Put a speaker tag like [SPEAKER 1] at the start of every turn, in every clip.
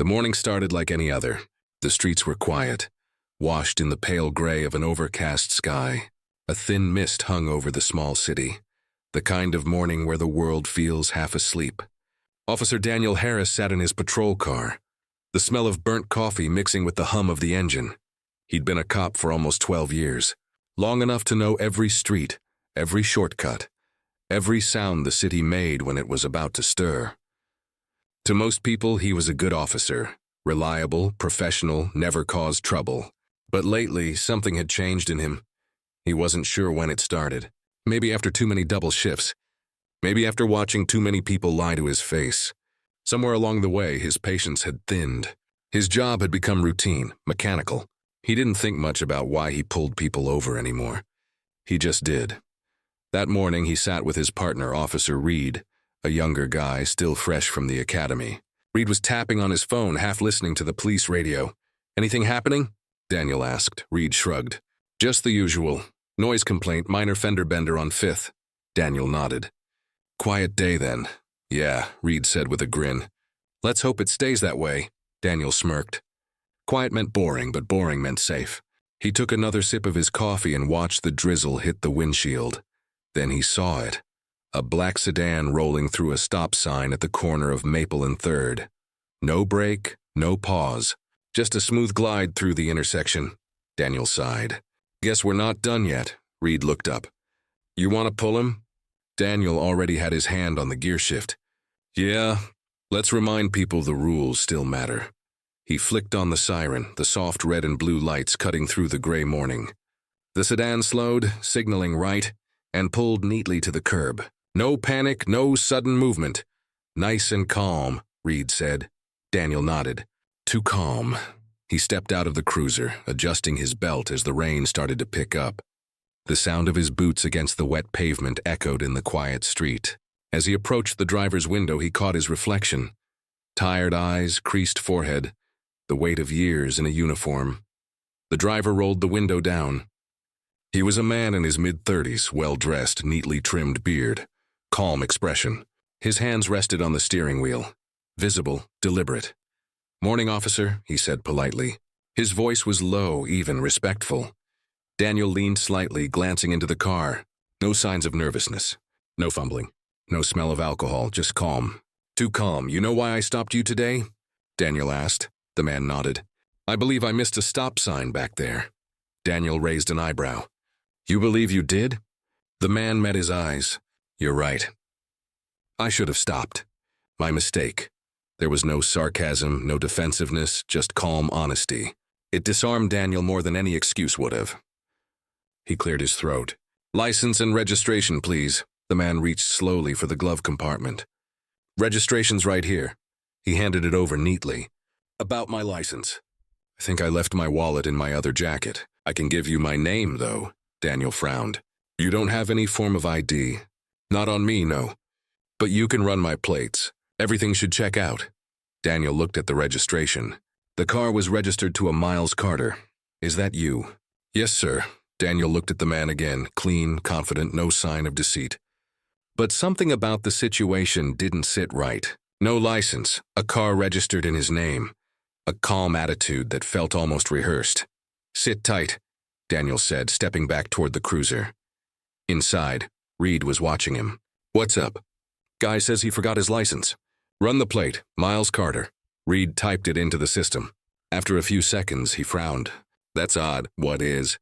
[SPEAKER 1] The morning started like any other. The streets were quiet, washed in the pale gray of an overcast sky. A thin mist hung over the small city, the kind of morning where the world feels half asleep. Officer Daniel Harris sat in his patrol car, the smell of burnt coffee mixing with the hum of the engine. He'd been a cop for almost 12 years, long enough to know every street, every shortcut, every sound the city made when it was about to stir. To most people, he was a good officer, reliable, professional, never caused trouble. But lately, something had changed in him. He wasn't sure when it started. Maybe after too many double shifts. Maybe after watching too many people lie to his face. Somewhere along the way, his patience had thinned. His job had become routine, mechanical. He didn't think much about why he pulled people over anymore. He just did. That morning, he sat with his partner, Officer Reed, a younger guy still fresh from the academy. Reed was tapping on his phone, half listening to the police radio. "Anything happening?" Daniel asked. Reed shrugged. "Just the usual. Noise complaint, minor fender bender on 5th. Daniel nodded. "Quiet day then." "Yeah," Reed said with a grin. "Let's hope it stays that way." Daniel smirked. Quiet meant boring, but boring meant safe. He took another sip of his coffee and watched the drizzle hit the windshield. Then he saw it. A black sedan rolling through a stop sign at the corner of Maple and 3rd. No brake, no pause. Just a smooth glide through the intersection. Daniel sighed. "Guess we're not done yet." Reed looked up. "You want to pull him?" Daniel already had his hand on the gear shift. "Yeah, let's remind people the rules still matter." He flicked on the siren, the soft red and blue lights cutting through the gray morning. The sedan slowed, signaling right, and pulled neatly to the curb. "No panic, no sudden movement." "Nice and calm," Reed said. Daniel nodded. "Too calm." He stepped out of the cruiser, adjusting his belt as the rain started to pick up. The sound of his boots against the wet pavement echoed in the quiet street. As he approached the driver's window, he caught his reflection. Tired eyes, creased forehead, the weight of years in a uniform. The driver rolled the window down. He was a man in his mid-30s, well-dressed, neatly trimmed beard. Calm expression. His hands rested on the steering wheel. Visible, deliberate. "Morning, officer," he said politely. His voice was low, even respectful. Daniel leaned slightly, glancing into the car. No signs of nervousness. No fumbling. No smell of alcohol, just calm. "Too calm. You know why I stopped you today?" Daniel asked. The man nodded. "I believe I missed a stop sign back there." Daniel raised an eyebrow. "You believe you did?" The man met his eyes. "You're right. I should have stopped. My mistake." There was no sarcasm, no defensiveness, just calm honesty. It disarmed Daniel more than any excuse would have. He cleared his throat. "License and registration, please." The man reached slowly for the glove compartment. "Registration's right here." He handed it over neatly. "About my license. I think I left my wallet in my other jacket. I can give you my name, though." Daniel frowned. "You don't have any form of ID." "Not on me, no. But you can run my plates. Everything should check out." Daniel looked at the registration. The car was registered to a Miles Carter. "Is that you?" "Yes, sir." Daniel looked at the man again, clean, confident, no sign of deceit. But something about the situation didn't sit right. No license, a car registered in his name. A calm attitude that felt almost rehearsed. "Sit tight," Daniel said, stepping back toward the cruiser. Inside, Reed was watching him. "What's up?" "Guy says he forgot his license." "Run the plate, Miles Carter." Reed typed it into the system. After a few seconds, he frowned. "That's odd." "What is?"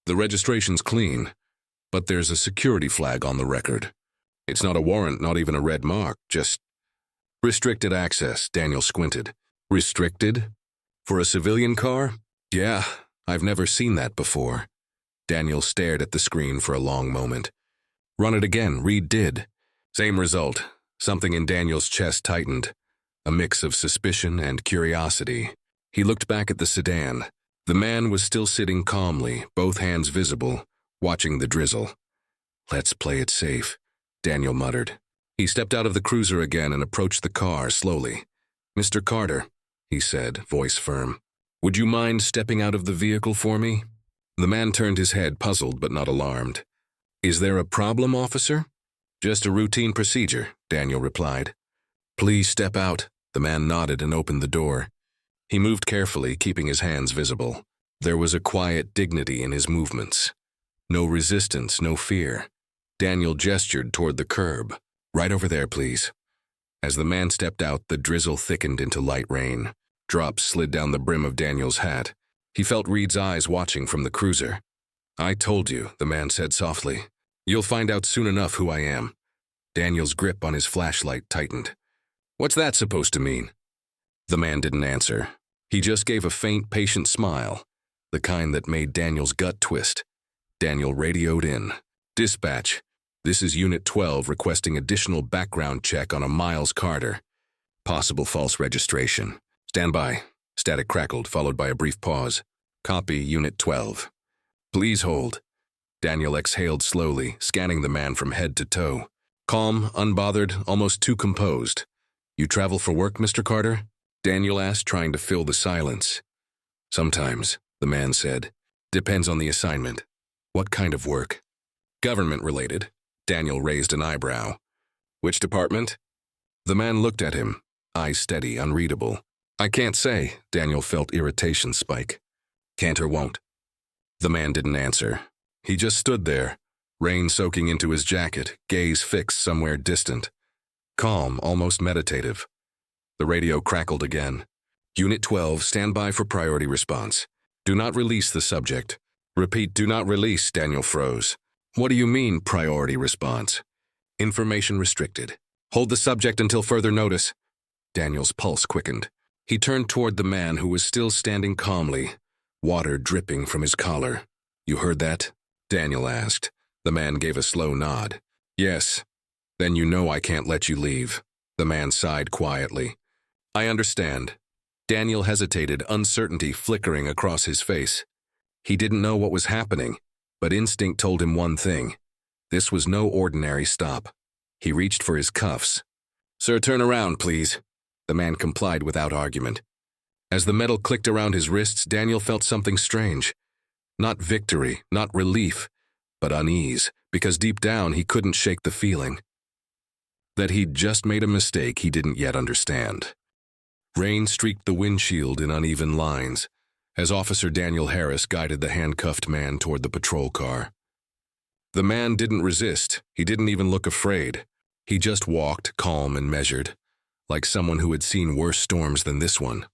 [SPEAKER 1] "The registration's clean, but there's a security flag on the record. It's not a warrant, not even a red mark, just restricted access." Daniel squinted. "Restricted? For a civilian car?" "Yeah, I've never seen that before." Daniel stared at the screen for a long moment. "Run it again." Reed did. Same result. Something in Daniel's chest tightened. A mix of suspicion and curiosity. He looked back at the sedan. The man was still sitting calmly, both hands visible, watching the drizzle. "Let's play it safe," Daniel muttered. He stepped out of the cruiser again and approached the car slowly. "Mr. Carter," he said, voice firm. "Would you mind stepping out of the vehicle for me?" The man turned his head, puzzled but not alarmed. "Is there a problem, officer?" "Just a routine procedure," Daniel replied. "Please step out." The man nodded and opened the door. He moved carefully, keeping his hands visible. There was a quiet dignity in his movements. No resistance, no fear. Daniel gestured toward the curb. "Right over there, please." As the man stepped out, the drizzle thickened into light rain. Drops slid down the brim of Daniel's hat. He felt Reed's eyes watching from the cruiser. "I told you," the man said softly. "You'll find out soon enough who I am." Daniel's grip on his flashlight tightened. "What's that supposed to mean?" The man didn't answer. He just gave a faint, patient smile, the kind that made Daniel's gut twist. Daniel radioed in. "Dispatch, this is Unit 12 requesting additional background check on a Miles Carter. Possible false registration. Stand by." Static crackled, followed by a brief pause. "Copy, Unit 12. Please hold." Daniel exhaled slowly, scanning the man from head to toe. Calm, unbothered, almost too composed. "You travel for work, Mr. Carter?" Daniel asked, trying to fill the silence. "Sometimes," the man said. "Depends on the assignment." "What kind of work?" "Government-related." Daniel raised an eyebrow. "Which department?" The man looked at him, eyes steady, unreadable. "I can't say." Daniel felt irritation spike. "Can't or won't?" The man didn't answer. He just stood there, rain soaking into his jacket, gaze fixed somewhere distant. Calm, almost meditative. The radio crackled again. "Unit 12, stand by for priority response. Do not release the subject." "Repeat, do not release." Daniel froze. "What do you mean, priority response?" "Information restricted. Hold the subject until further notice." Daniel's pulse quickened. He turned toward the man who was still standing calmly, water dripping from his collar. "You heard that?" Daniel asked. The man gave a slow nod. "Yes." "Then you know I can't let you leave." The man sighed quietly. "I understand." Daniel hesitated, uncertainty flickering across his face. He didn't know what was happening, but instinct told him one thing. This was no ordinary stop. He reached for his cuffs. "Sir, turn around, please." The man complied without argument. As the metal clicked around his wrists, Daniel felt something strange. Not victory, not relief, but unease, because deep down he couldn't shake the feeling that he'd just made a mistake he didn't yet understand. Rain streaked the windshield in uneven lines as Officer Daniel Harris guided the handcuffed man toward the patrol car. The man didn't resist. He didn't even look afraid. He just walked, calm and measured, like someone who had seen worse storms than this one.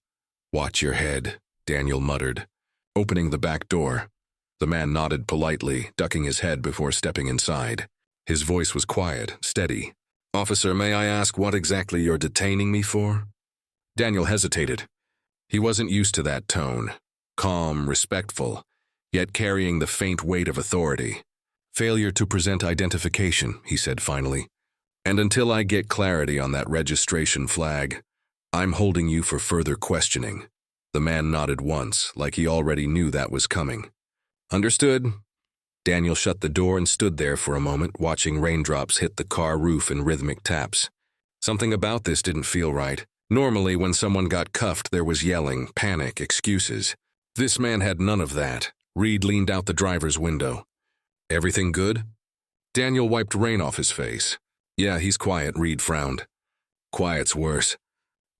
[SPEAKER 1] "Watch your head," Daniel muttered, opening the back door. The man nodded politely, ducking his head before stepping inside. His voice was quiet, steady. "Officer, may I ask what exactly you're detaining me for?" Daniel hesitated. He wasn't used to that tone. Calm, respectful, yet carrying the faint weight of authority. "Failure to present identification," he said finally. "And until I get clarity on that registration flag, I'm holding you for further questioning." The man nodded once, like he already knew that was coming. "Understood." Daniel shut the door and stood there for a moment, watching raindrops hit the car roof in rhythmic taps. Something about this didn't feel right. Normally, when someone got cuffed, there was yelling, panic, excuses. This man had none of that. Reed leaned out the driver's window. "Everything good?" Daniel wiped rain off his face. "Yeah, he's quiet," Reed frowned. "Quiet's worse.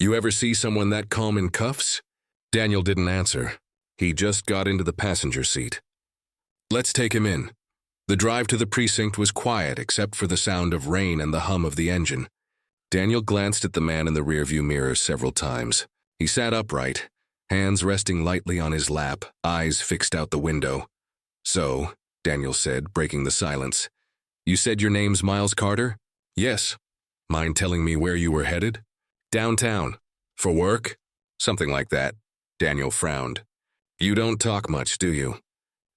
[SPEAKER 1] You ever see someone that calm in cuffs?" Daniel didn't answer. He just got into the passenger seat. "Let's take him in." The drive to the precinct was quiet except for the sound of rain and the hum of the engine. Daniel glanced at the man in the rearview mirror several times. He sat upright, hands resting lightly on his lap, eyes fixed out the window. "So," Daniel said, breaking the silence, "you said your name's Miles Carter?" "Yes." "Mind telling me where you were headed?" "Downtown." "For work?" "Something like that." Daniel frowned. "You don't talk much, do you?"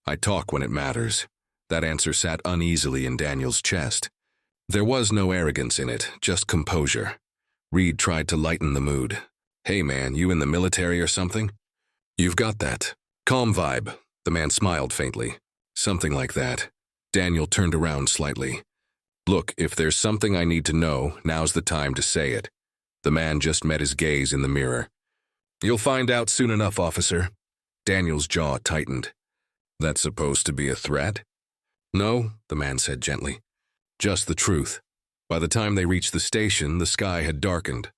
[SPEAKER 1] "I talk when it matters." That answer sat uneasily in Daniel's chest. There was no arrogance in it, just composure. Reed tried to lighten the mood. "Hey man, you in the military or something?" "You've got that calm vibe." The man smiled faintly. "Something like that." Daniel turned around slightly. "Look, if there's something I need to know, now's the time to say it." The man just met his gaze in the mirror. "You'll find out soon enough, officer." Daniel's jaw tightened. "That's supposed to be a threat?" "No," the man said gently. "Just the truth." By the time they reached the station, the sky had darkened.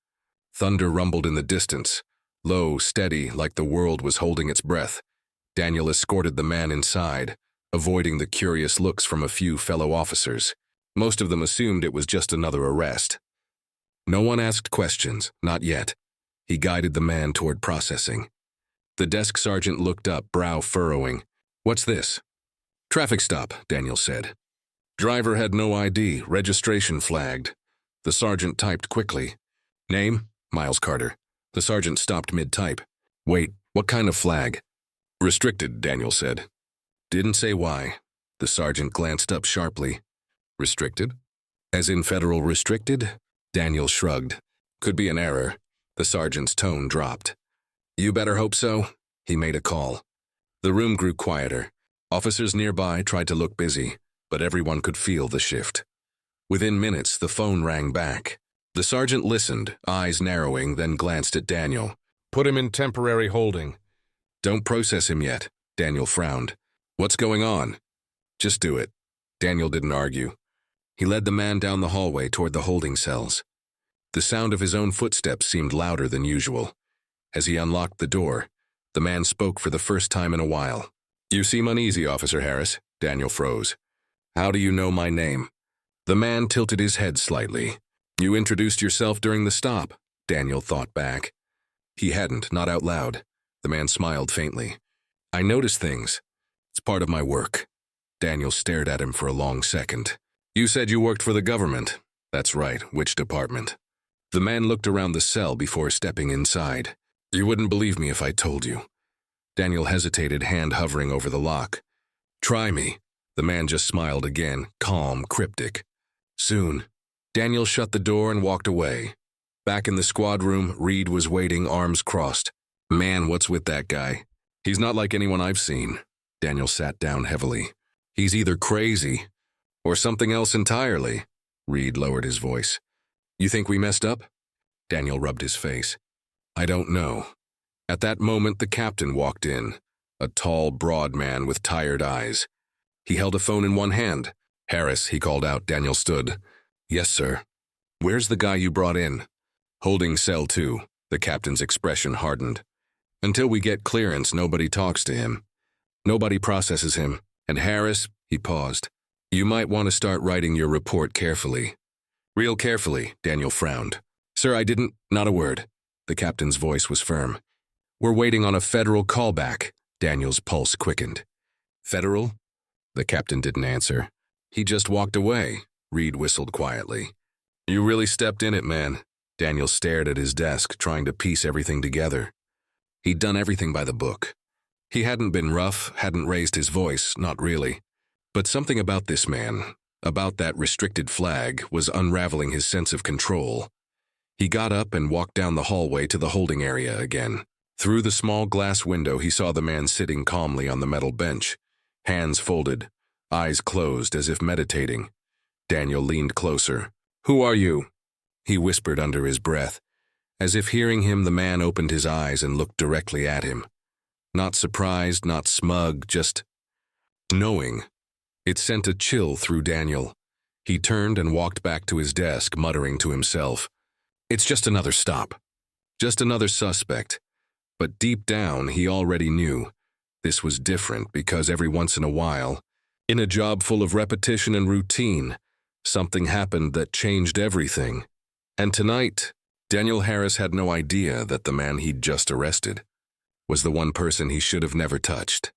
[SPEAKER 1] Thunder rumbled in the distance. Low, steady, like the world was holding its breath. Daniel escorted the man inside, avoiding the curious looks from a few fellow officers. Most of them assumed it was just another arrest. No one asked questions, not yet. He guided the man toward processing. The desk sergeant looked up, brow furrowing. "What's this?" "Traffic stop," Daniel said. "Driver had no ID, registration flagged." The sergeant typed quickly. "Name? Miles Carter." The sergeant stopped mid-type. "Wait, what kind of flag?" "Restricted," Daniel said. "Didn't say why." The sergeant glanced up sharply. "Restricted? As in federal restricted?" Daniel shrugged. "Could be an error." The sergeant's tone dropped. "You better hope so." He made a call. The room grew quieter. Officers nearby tried to look busy, but everyone could feel the shift. Within minutes, the phone rang back. The sergeant listened, eyes narrowing, then glanced at Daniel. "Put him in temporary holding." "Don't process him yet," Daniel frowned. "What's going on?" "Just do it." Daniel didn't argue. He led the man down the hallway toward the holding cells. The sound of his own footsteps seemed louder than usual. As he unlocked the door, the man spoke for the first time in a while. "You seem uneasy, Officer Harris." Daniel froze. "How do you know my name?" The man tilted his head slightly. "You introduced yourself during the stop," Daniel thought back. He hadn't, not out loud. The man smiled faintly. "I notice things. It's part of my work." Daniel stared at him for a long second. "You said you worked for the government." "That's right. Which department?" The man looked around the cell before stepping inside. "You wouldn't believe me if I told you." Daniel hesitated, hand hovering over the lock. "Try me." The man just smiled again, calm, cryptic. "Soon." Daniel shut the door and walked away. Back in the squad room, Reed was waiting, arms crossed. "Man, what's with that guy? He's not like anyone I've seen." Daniel sat down heavily. "He's either crazy or something else entirely." Reed lowered his voice. "You think we messed up?" Daniel rubbed his face. "I don't know." At that moment, the captain walked in, a tall, broad man with tired eyes. He held a phone in one hand. "Harris," he called out. Daniel stood. "Yes, sir." "Where's the guy you brought in?" "Holding cell 2. The captain's expression hardened. "Until we get clearance, nobody talks to him. Nobody processes him. And Harris," he paused, "you might want to start writing your report carefully." "Real carefully," Daniel frowned. "Sir, I didn't—" "Not a word." The captain's voice was firm. "We're waiting on a federal callback." Daniel's pulse quickened. "Federal?" The captain didn't answer. "He just walked away." Reed whistled quietly. "You really stepped in it, man." Daniel stared at his desk, trying to piece everything together. He'd done everything by the book. He hadn't been rough, hadn't raised his voice, not really. But something about this man, about that restricted flag, was unraveling his sense of control. He got up and walked down the hallway to the holding area again. Through the small glass window, he saw the man sitting calmly on the metal bench, hands folded, eyes closed as if meditating. Daniel leaned closer. "Who are you?" he whispered under his breath. As if hearing him, the man opened his eyes and looked directly at him. Not surprised, not smug, just knowing. It sent a chill through Daniel. He turned and walked back to his desk, muttering to himself, "It's just another stop. Just another suspect." But deep down, he already knew this was different because every once in a while, in a job full of repetition and routine, something happened that changed everything. And tonight, Daniel Harris had no idea that the man he'd just arrested was the one person he should have never touched.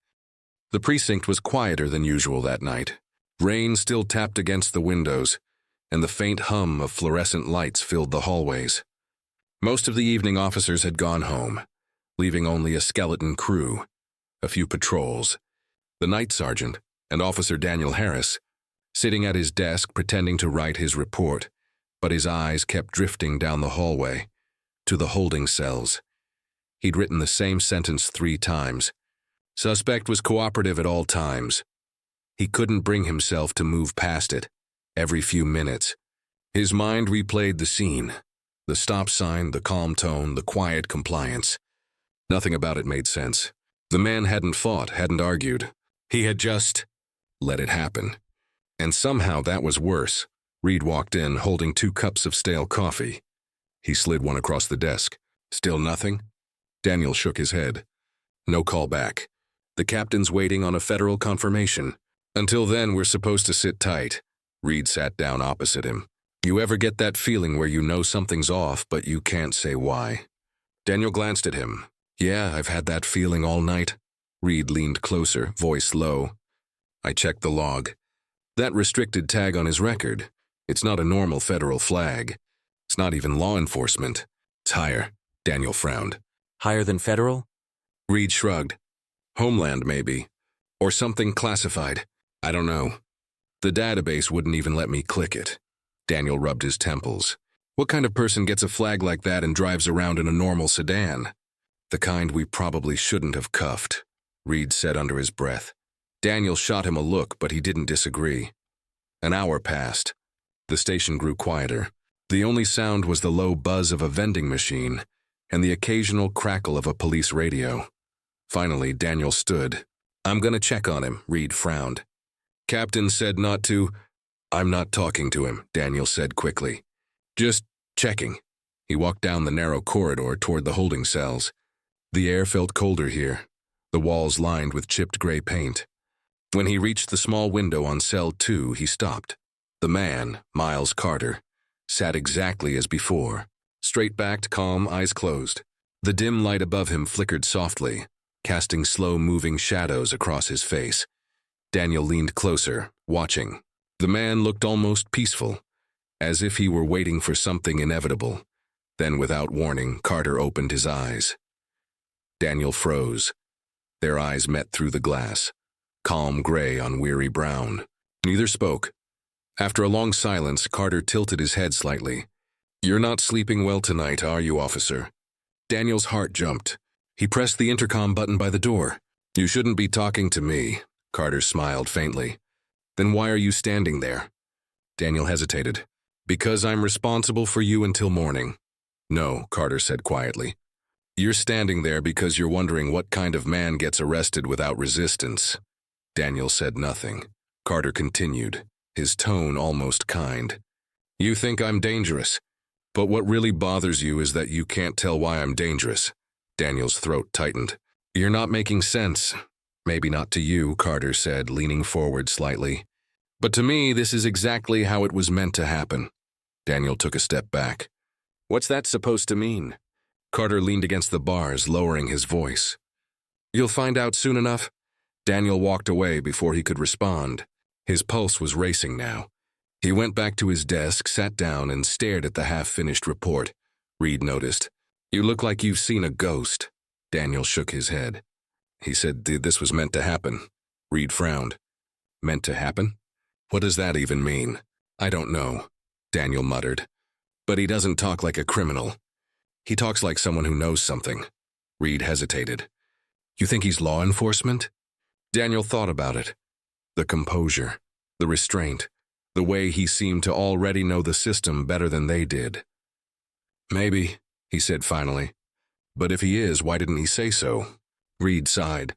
[SPEAKER 1] The precinct was quieter than usual that night. Rain still tapped against the windows, and the faint hum of fluorescent lights filled the hallways. Most of the evening officers had gone home, leaving only a skeleton crew, a few patrols, the night sergeant, and Officer Daniel Harris, sitting at his desk pretending to write his report, but his eyes kept drifting down the hallway, to the holding cells. He'd written the same sentence 3 times. Suspect was cooperative at all times. He couldn't bring himself to move past it. Every few minutes, his mind replayed the scene, the stop sign, the calm tone, the quiet compliance. Nothing about it made sense. The man hadn't fought, hadn't argued. He had just let it happen. And somehow that was worse. Reed walked in, holding 2 cups of stale coffee. He slid one across the desk. "Still nothing?" Daniel shook his head. No call back. The captain's waiting on a federal confirmation. Until then, we're supposed to sit tight. Reed sat down opposite him. You ever get that feeling where you know something's off, but you can't say why? Daniel glanced at him. Yeah, I've had that feeling all night. Reed leaned closer, voice low. I checked the log. That restricted tag on his record. It's not a normal federal flag. It's not even law enforcement. It's higher. Daniel frowned.
[SPEAKER 2] Higher than federal?
[SPEAKER 1] Reed shrugged. Homeland, maybe. Or something classified. I don't know. The database wouldn't even let me click it. Daniel rubbed his temples. What kind of person gets a flag like that and drives around in a normal sedan? The kind we probably shouldn't have cuffed, Reed said under his breath. Daniel shot him a look, but he didn't disagree. An hour passed. The station grew quieter. The only sound was the low buzz of a vending machine and the occasional crackle of a police radio. Finally, Daniel stood. I'm gonna check on him, Reed frowned. Captain said not to. I'm not talking to him, Daniel said quickly. Just checking. He walked down the narrow corridor toward the holding cells. The air felt colder here, the walls lined with chipped gray paint. When he reached the small window on cell 2, he stopped. The man, Miles Carter, sat exactly as before, straight-backed, calm, eyes closed. The dim light above him flickered softly, casting slow-moving shadows across his face. Daniel leaned closer, watching. The man looked almost peaceful, as if he were waiting for something inevitable. Then, without warning, Carter opened his eyes. Daniel froze. Their eyes met through the glass, calm gray on weary brown. Neither spoke. After a long silence, Carter tilted his head slightly. You're not sleeping well tonight, are you, officer? Daniel's heart jumped. He pressed the intercom button by the door. You shouldn't be talking to me, Carter smiled faintly. Then why are you standing there? Daniel hesitated. Because I'm responsible for you until morning. No, Carter said quietly. You're standing there because you're wondering what kind of man gets arrested without resistance. Daniel said nothing. Carter continued, his tone almost kind. You think I'm dangerous, but what really bothers you is that you can't tell why I'm dangerous. Daniel's throat tightened. You're not making sense. Maybe not to you, Carter said, leaning forward slightly. But to me, this is exactly how it was meant to happen. Daniel took a step back. What's that supposed to mean? Carter leaned against the bars, lowering his voice. You'll find out soon enough. Daniel walked away before he could respond. His pulse was racing now. He went back to his desk, sat down, and stared at the half-finished report. Reed noticed. You look like you've seen a ghost. Daniel shook his head. He said this was meant to happen. Reed frowned. Meant to happen? What does that even mean? I don't know, Daniel muttered. But he doesn't talk like a criminal. He talks like someone who knows something. Reed hesitated. You think he's law enforcement? Daniel thought about it. The composure, the restraint, the way he seemed to already know the system better than they did. Maybe, he said finally. But if he is, why didn't he say so? Reed sighed.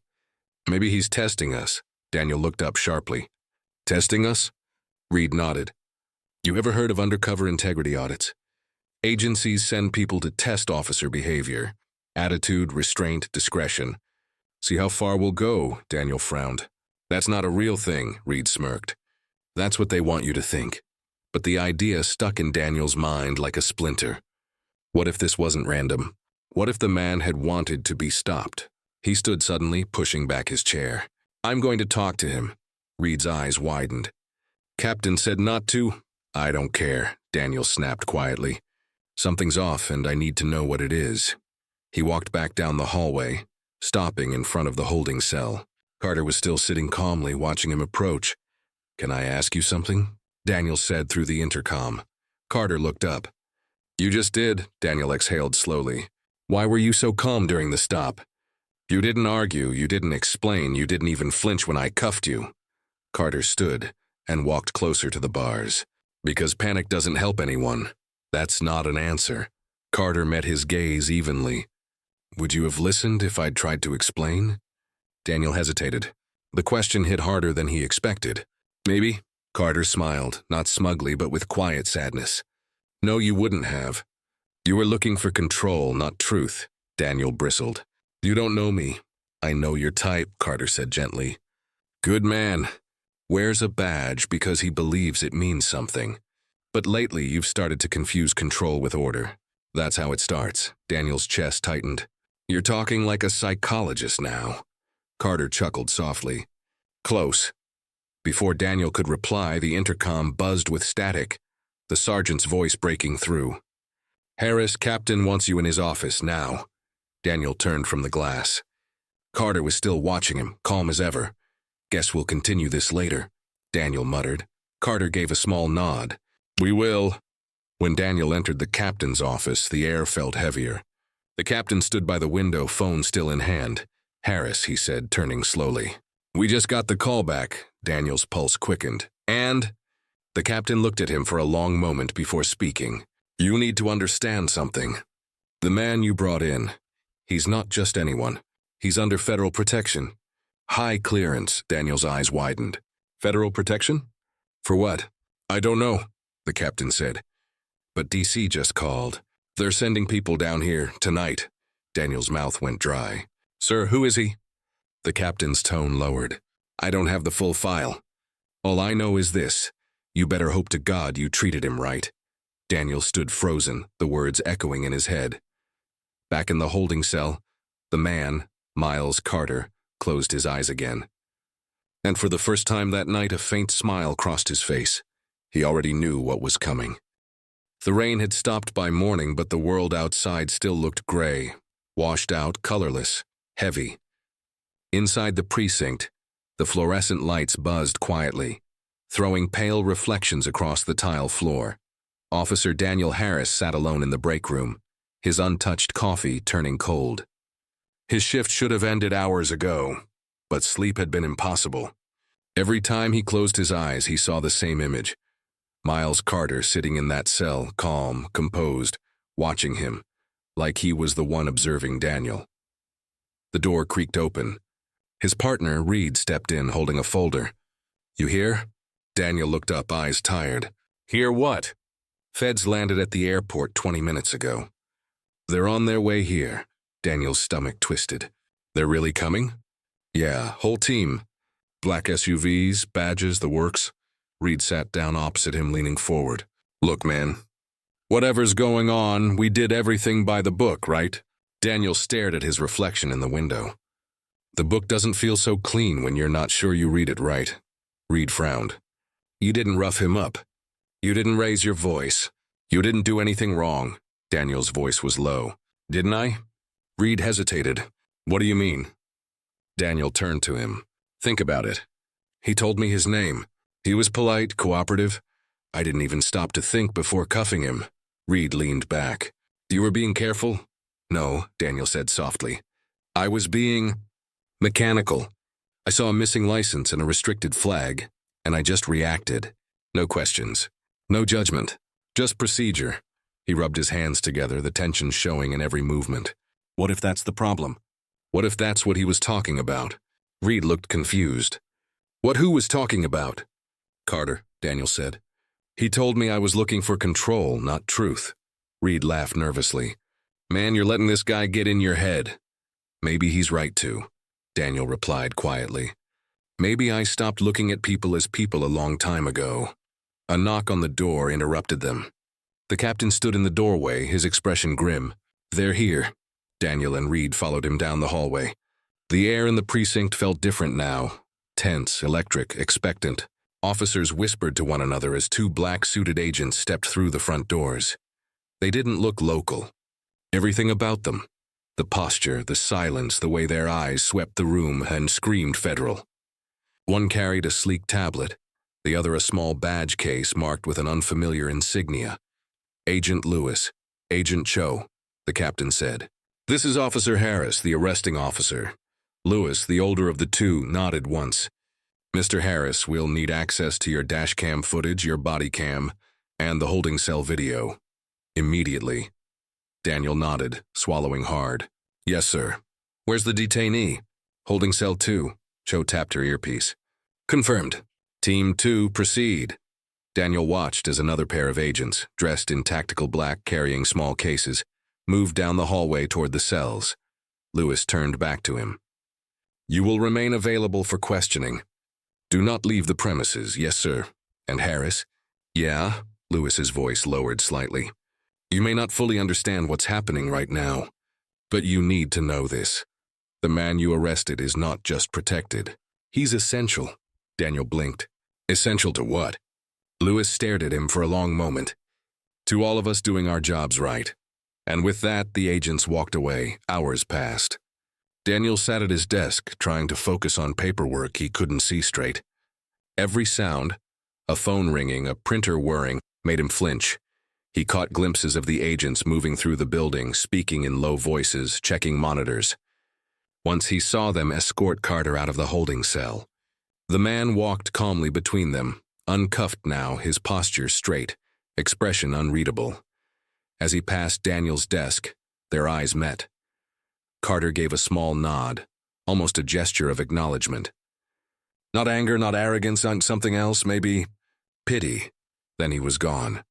[SPEAKER 1] Maybe he's testing us. Daniel looked up sharply. Testing us? Reed nodded. You ever heard of undercover integrity audits? Agencies send people to test officer behavior. Attitude, restraint, discretion. See how far we'll go, Daniel frowned. That's not a real thing, Reed smirked. That's what they want you to think. But the idea stuck in Daniel's mind like a splinter. What if this wasn't random? What if the man had wanted to be stopped? He stood suddenly, pushing back his chair. I'm going to talk to him. Reed's eyes widened. Captain said not to. I don't care, Daniel snapped quietly. Something's off, and I need to know what it is. He walked back down the hallway, stopping in front of the holding cell. Carter was still sitting calmly, watching him approach. Can I ask you something? Daniel said through the intercom. Carter looked up. You just did, Daniel exhaled slowly. Why were you so calm during the stop? You didn't argue, you didn't explain, you didn't even flinch when I cuffed you. Carter stood and walked closer to the bars. Because panic doesn't help anyone. That's not an answer. Carter met his gaze evenly. Would you have listened if I'd tried to explain? Daniel hesitated. The question hit harder than he expected. Maybe? Carter smiled, not smugly but with quiet sadness. No, you wouldn't have. You were looking for control, not truth. Daniel bristled. You don't know me. I know your type, Carter said gently. Good man. Wears a badge because he believes it means something. But lately you've started to confuse control with order. That's how it starts. Daniel's chest tightened. You're talking like a psychologist now. Carter chuckled softly. Close. Before Daniel could reply, the intercom buzzed with static, the sergeant's voice breaking through. Harris, Captain wants you in his office now. Daniel turned from the glass. Carter was still watching him, calm as ever. Guess we'll continue this later, Daniel muttered. Carter gave a small nod. We will. When Daniel entered the captain's office, the air felt heavier. The captain stood by the window, phone still in hand. Harris, he said, turning slowly. We just got the call back. Daniel's pulse quickened. And? The captain looked at him for a long moment before speaking. You need to understand something. The man you brought in, he's not just anyone. He's under federal protection. High clearance, Daniel's eyes widened. Federal protection? For what? I don't know, the captain said. But DC just called. They're sending people down here tonight. Daniel's mouth went dry. Sir, who is he? The captain's tone lowered. I don't have the full file. All I know is this. You better hope to God you treated him right. Daniel stood frozen, the words echoing in his head. Back in the holding cell, the man, Miles Carter, closed his eyes again. And for the first time that night, a faint smile crossed his face. He already knew what was coming. The rain had stopped by morning, but the world outside still looked gray, washed out, colorless, heavy. Inside the precinct, the fluorescent lights buzzed quietly, throwing pale reflections across the tile floor. Officer Daniel Harris sat alone in the break room, his untouched coffee turning cold. His shift should have ended hours ago, but sleep had been impossible. Every time he closed his eyes, he saw the same image. Miles Carter sitting in that cell, calm, composed, watching him, like he was the one observing Daniel. The door creaked open. His partner, Reed, stepped in, holding a folder. You hear? Daniel looked up, eyes tired. Hear what? Feds landed at the airport 20 minutes ago. They're on their way here. Daniel's stomach twisted. They're really coming? Yeah, whole team. Black SUVs, badges, the works. Reed sat down opposite him, leaning forward. Look, man. Whatever's going on, we did everything by the book, right? Daniel stared at his reflection in the window. The book doesn't feel so clean when you're not sure you read it right. Reed frowned. You didn't rough him up. You didn't raise your voice. You didn't do anything wrong. Daniel's voice was low. Didn't I? Reed hesitated. What do you mean? Daniel turned to him. Think about it. He told me his name. He was polite, cooperative. I didn't even stop to think before cuffing him. Reed leaned back. You were being careful? No, Daniel said softly. I was being mechanical. I saw a missing license and a restricted flag, and I just reacted. No questions. No judgment. Just procedure. He rubbed his hands together, the tension showing in every movement. What if that's the problem? What if that's what he was talking about? Reed looked confused. Who was talking about? Carter, Daniel said. He told me I was looking for control, not truth. Reed laughed nervously. Man, you're letting this guy get in your head. Maybe he's right to, Daniel replied quietly. Maybe I stopped looking at people as people a long time ago. A knock on the door interrupted them. The captain stood in the doorway, his expression grim. They're here. Daniel and Reed followed him down the hallway. The air in the precinct felt different now. Tense, electric, expectant. Officers whispered to one another as two black-suited agents stepped through the front doors. They didn't look local. Everything about them, the posture, the silence, the way their eyes swept the room and screamed federal. One carried a sleek tablet, the other a small badge case marked with an unfamiliar insignia. Agent Lewis, Agent Cho, the captain said. This is Officer Harris, the arresting officer. Lewis, the older of the two, nodded once. Mr. Harris, we'll need access to your dash cam footage, your body cam, and the holding cell video. Immediately. Daniel nodded, swallowing hard. Yes, sir. Where's the detainee? Holding cell 2. Cho tapped her earpiece. Confirmed. Team 2, proceed. Daniel watched as another pair of agents, dressed in tactical black, carrying small cases, moved down the hallway toward the cells. Lewis turned back to him. "You will remain available for questioning. Do not leave the premises." "Yes, sir." "And Harris?" "Yeah?" Lewis's voice lowered slightly. "You may not fully understand what's happening right now, but you need to know this. The man you arrested is not just protected. He's essential." Daniel blinked. "Essential to what?" Lewis stared at him for a long moment. "To all of us doing our jobs right." And with that, the agents walked away. Hours passed. Daniel sat at his desk, trying to focus on paperwork he couldn't see straight. Every sound, a phone ringing, a printer whirring, made him flinch. He caught glimpses of the agents moving through the building, speaking in low voices, checking monitors. Once he saw them escort Carter out of the holding cell. The man walked calmly between them, uncuffed now, his posture straight, expression unreadable. As he passed Daniel's desk, their eyes met. Carter gave a small nod, almost a gesture of acknowledgement. Not anger, not arrogance, something else, maybe pity. Then he was gone.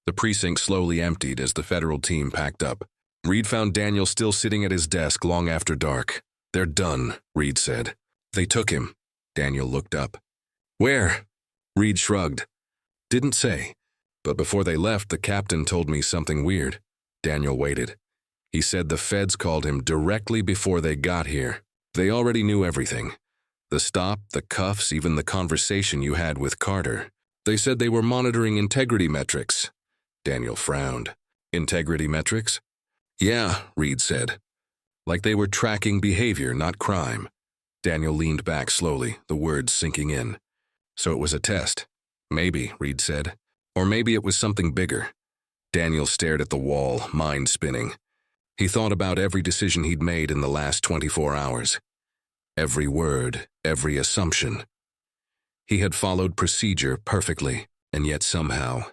[SPEAKER 1] The precinct slowly emptied as the federal team packed up. Reed found Daniel still sitting at his desk long after dark. "They're done," Reed said. "They took him." Daniel looked up. "Where?" Reed shrugged. "Didn't say. But before they left, the captain told me something weird." Daniel waited. "He said the feds called him directly before they got here. They already knew everything. The stop, the cuffs, even the conversation you had with Carter. They said they were monitoring integrity metrics." Daniel frowned. "Integrity metrics?" "Yeah," Reed said. "Like they were tracking behavior, not crime." Daniel leaned back slowly, the words sinking in. "So it was a test." "Maybe," Reed said. "Or maybe it was something bigger." Daniel stared at the wall, mind spinning. He thought about every decision he'd made in the last 24 hours. Every word, every assumption. He had followed procedure perfectly, and yet somehow,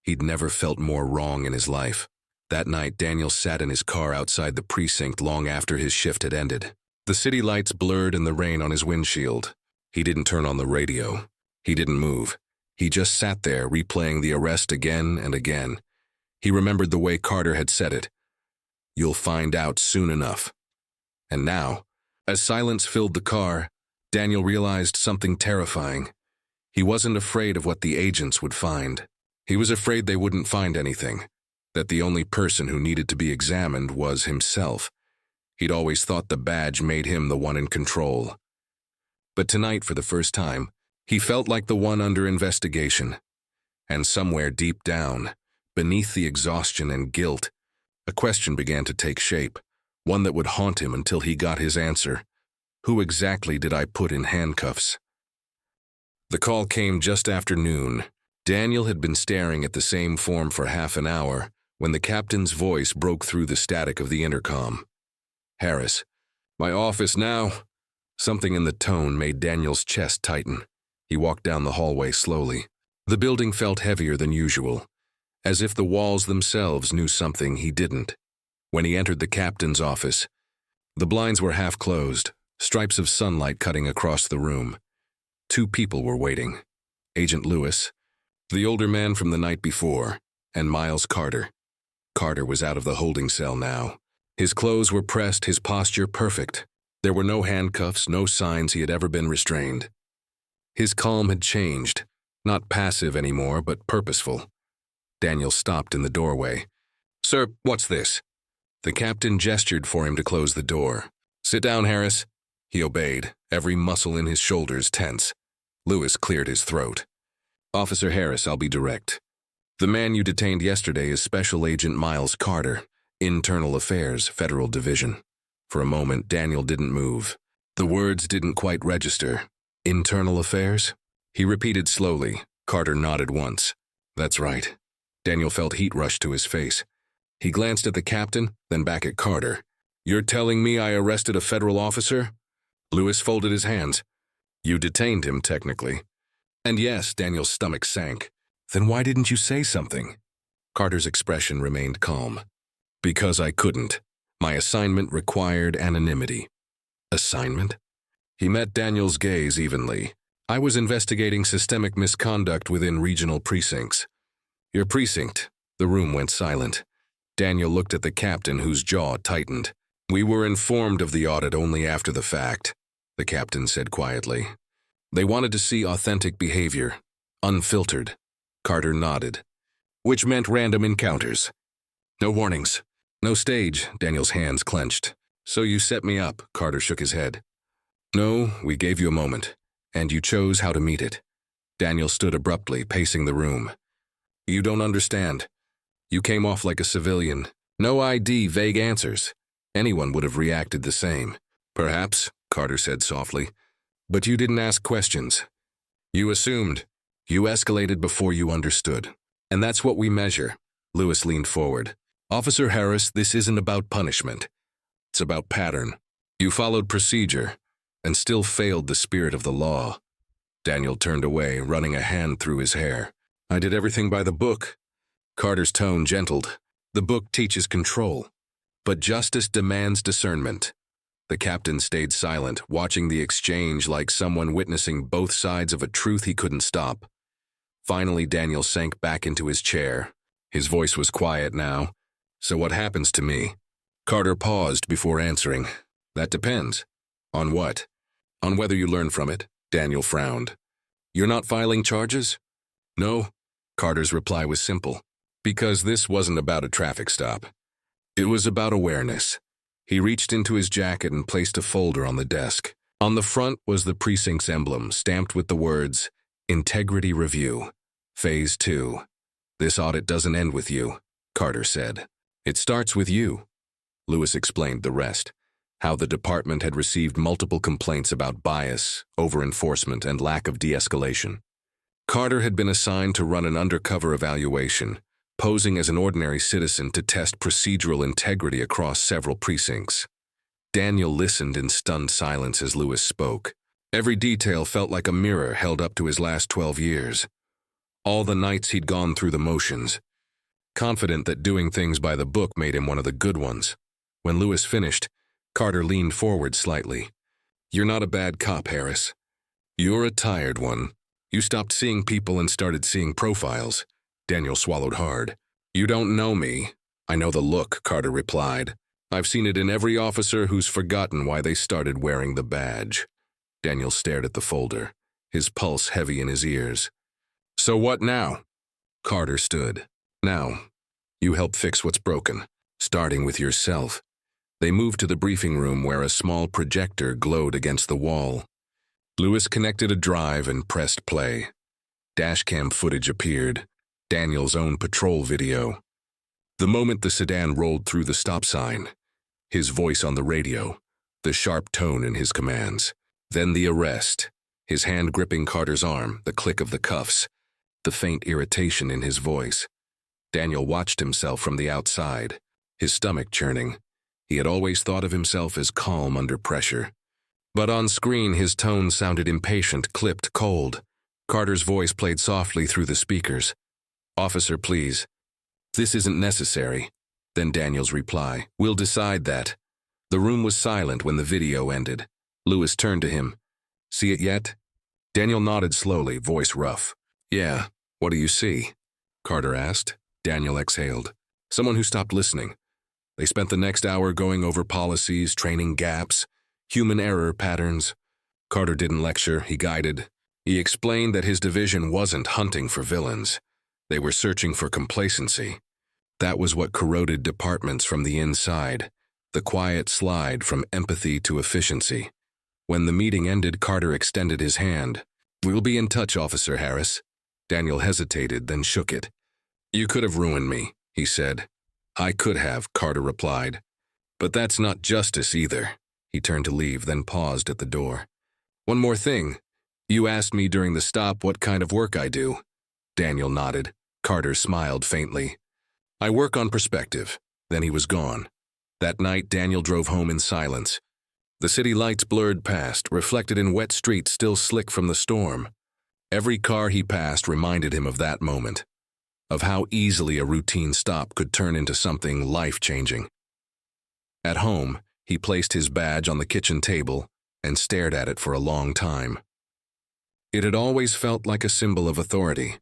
[SPEAKER 1] he'd never felt more wrong in his life. That night, Daniel sat in his car outside the precinct long after his shift had ended. The city lights blurred in the rain on his windshield. He didn't turn on the radio. He didn't move. He just sat there, replaying the arrest again and again. He remembered the way Carter had said it. "You'll find out soon enough." And now, as silence filled the car, Daniel realized something terrifying. He wasn't afraid of what the agents would find. He was afraid they wouldn't find anything, that the only person who needed to be examined was himself. He'd always thought the badge made him the one in control. But tonight, for the first time, he felt like the one under investigation. And somewhere deep down, beneath the exhaustion and guilt, a question began to take shape, one that would haunt him until he got his answer. Who exactly did I put in handcuffs? The call came just after noon. Daniel had been staring at the same form for half an hour when the captain's voice broke through the static of the intercom. "Harris, my office now." Something in the tone made Daniel's chest tighten. He walked down the hallway slowly. The building felt heavier than usual, as if the walls themselves knew something he didn't. When he entered the captain's office, the blinds were half closed, stripes of sunlight cutting across the room. 2 people were waiting. Agent Lewis, the older man from the night before, and Miles Carter. Carter was out of the holding cell now. His clothes were pressed, his posture perfect. There were no handcuffs, no signs he had ever been restrained. His calm had changed, not passive anymore, but purposeful. Daniel stopped in the doorway. "Sir, what's this?" The captain gestured for him to close the door. "Sit down, Harris." He obeyed, every muscle in his shoulders tense. Lewis cleared his throat. "Officer Harris, I'll be direct. The man you detained yesterday is Special Agent Miles Carter, Internal Affairs, Federal Division." For a moment, Daniel didn't move. The words didn't quite register. "Internal Affairs?" He repeated slowly. Carter nodded once. "That's right." Daniel felt heat rush to his face. He glanced at the captain, then back at Carter. "You're telling me I arrested a federal officer?" Lewis folded his hands. "You detained him, technically." "And yes," Daniel's stomach sank. "Then why didn't you say something?" Carter's expression remained calm. "Because I couldn't. My assignment required anonymity." "Assignment?" He met Daniel's gaze evenly. "I was investigating systemic misconduct within regional precincts." "Your precinct." The room went silent. Daniel looked at the captain, whose jaw tightened. "We were informed of the audit only after the fact," the captain said quietly. "They wanted to see authentic behavior, unfiltered." Carter nodded. "Which meant random encounters. No warnings. No stage." Daniel's hands clenched. "So you set me up," Carter shook his head. "No, we gave you a moment, and you chose how to meet it." Daniel stood abruptly, pacing the room. "You don't understand. You came off like a civilian. No ID, vague answers. Anyone would have reacted the same." "Perhaps," Carter said softly. "But you didn't ask questions. You assumed. You escalated before you understood. And that's what we measure." Lewis leaned forward. "Officer Harris, this isn't about punishment. It's about pattern. You followed procedure, and still failed the spirit of the law." Daniel turned away, running a hand through his hair. "I did everything by the book." Carter's tone gentled. "The book teaches control, but justice demands discernment." The captain stayed silent, watching the exchange like someone witnessing both sides of a truth he couldn't stop. Finally, Daniel sank back into his chair. His voice was quiet now. "So what happens to me?" Carter paused before answering. "That depends." "On what?" "On whether you learn from it." Daniel frowned. "You're not filing charges?" "No." Carter's reply was simple. "Because this wasn't about a traffic stop. It was about awareness." He reached into his jacket and placed a folder on the desk. On the front was the precinct's emblem, stamped with the words, "Integrity Review, Phase 2. This audit doesn't end with you," Carter said. "It starts with you." Lewis explained the rest. How the department had received multiple complaints about bias, over-enforcement, and lack of de-escalation. Carter had been assigned to run an undercover evaluation, posing as an ordinary citizen to test procedural integrity across several precincts. Daniel listened in stunned silence as Lewis spoke. Every detail felt like a mirror held up to his last 12 years. All the nights he'd gone through the motions, confident that doing things by the book made him one of the good ones. When Lewis finished, Carter leaned forward slightly. "You're not a bad cop, Harris. You're a tired one. You stopped seeing people and started seeing profiles." Daniel swallowed hard. "You don't know me." "I know the look," Carter replied. "I've seen it in every officer who's forgotten why they started wearing the badge." Daniel stared at the folder, his pulse heavy in his ears. "So what now?" Carter stood. "Now, you help fix what's broken, starting with yourself." They moved to the briefing room where a small projector glowed against the wall. Lewis connected a drive and pressed play. Dashcam footage appeared, Daniel's own patrol video. The moment the sedan rolled through the stop sign, his voice on the radio, the sharp tone in his commands. Then the arrest, his hand gripping Carter's arm, the click of the cuffs, the faint irritation in his voice. Daniel watched himself from the outside, his stomach churning. He had always thought of himself as calm under pressure. But on screen, his tone sounded impatient, clipped, cold. Carter's voice played softly through the speakers. "Officer, please. This isn't necessary." Then Daniel's reply, "We'll decide that." The room was silent when the video ended. Lewis turned to him. "See it yet?" Daniel nodded slowly, voice rough. "Yeah, what do you see?" Carter asked. Daniel exhaled. "Someone who stopped listening. They spent the next hour going over policies, training gaps, human error patterns." Carter didn't lecture, he guided. He explained that his division wasn't hunting for villains. They were searching for complacency. That was what corroded departments from the inside, the quiet slide from empathy to efficiency. When the meeting ended, Carter extended his hand. "We'll be in touch, Officer Harris." Daniel hesitated, then shook it. "You could have ruined me," he said. "I could have," Carter replied. "But that's not justice either." He turned to leave, then paused at the door. "One more thing. You asked me during the stop what kind of work I do." Daniel nodded. Carter smiled faintly. "I work on perspective." Then he was gone. That night, Daniel drove home in silence. The city lights blurred past, reflected in wet streets still slick from the storm. Every car he passed reminded him of that moment, of how easily a routine stop could turn into something life-changing. At home, he placed his badge on the kitchen table and stared at it for a long time. It had always felt like a symbol of authority.